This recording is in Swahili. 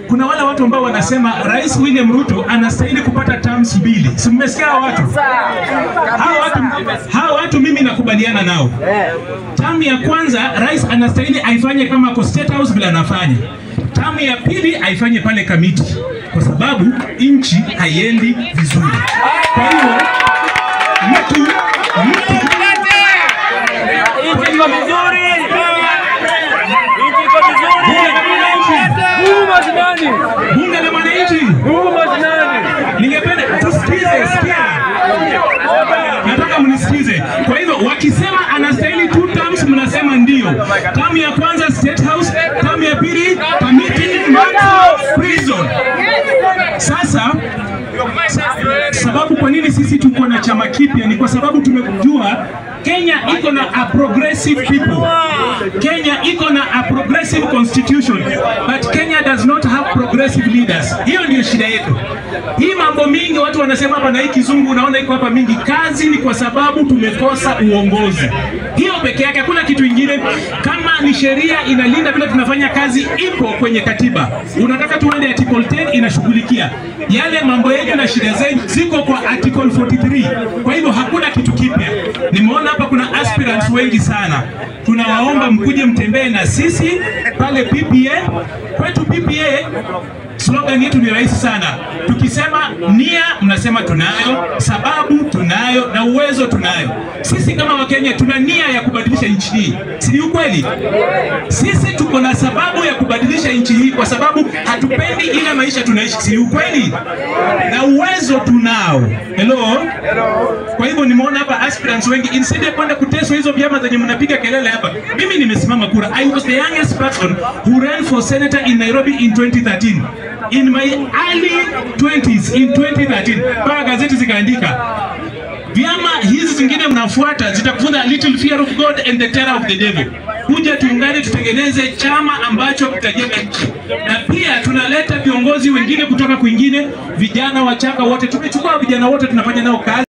Kuna wale watu ambao wanasema Rais William Ruto anastahili kupata terms mbili. Si mmesikia watu? Hao watu mimi nakubaliana nao. Term ya kwanza rais anastahili aifanye kama kwa State House bila anafanya. Term ya pili aifanye pale Kamiti kwa sababu nchi haiendi vizuri. Kwa hiyo mtu bunge la wananchi. Ningependa tusikize, sikia. Nataka mnisikize. Kwa hivyo wakisema anastahili 2 terms mnasema ndio. Term ya kwanza State House, term ya pili Kamiti prison. Sasa sababu kwa nini sisi tuko na chama kipya ni kwa sababu tumejua Kenya iko na a progressive people. Kenya iko na a progressive constitution, but Kenya does not have progressive leaders. Hiyo ndio shida yetu. Hii mambo mingi watu wanasema hapa na hii kizungu unaona iko hapa mingi, kazi ni kwa sababu tumekosa uongozi. Hiyo peke yake, hakuna kitu kingine. Kama ni sheria inalinda vile tunafanya kazi ipo kwenye katiba. Unataka tuende article 10 inashughulikia yale mambo yetu na shida zetu ziko kwa article 43. Kwa hivyo hakuna kitu kipya. Nimeona hapa kuna aspirants wengi sana. Tunawaomba mkuje mtembee na sisi pale PPA. Kwetu PPA slogan yetu ni rahisi sana. Tukisema nia mnasema tunayo, sababu tunayo na uwezo tunayo. Sisi kama Wakenya tuna nia ya kubadilisha nchi hii. Si ukweli? Sisi tuko na sababu ya kubadilisha nchi hii kwa sababu hatupendi ile maisha tunaishi. Si ukweli? Na uwezo tunao. Hello? Kwa hivyo nimeona hapa aspirants wengi, instead ya kwenda kuteswa hizo vyama zenye mnapiga kelele hapa. Mimi nimesimama kura. I was the youngest person who ran for senator in Nairobi in 2013. In my early 20s in 2013, mpaka gazeti zikaandika vyama hizi zingine mnafuata zitakufunza little fear of God and the terror of the devil. Kuja tuungane tutengeneze chama ambacho kitajenga nchi. Na pia tunaleta viongozi wengine kutoka kwingine, vijana wachanga wote. Tumechukua vijana wote tunafanya nao kazi.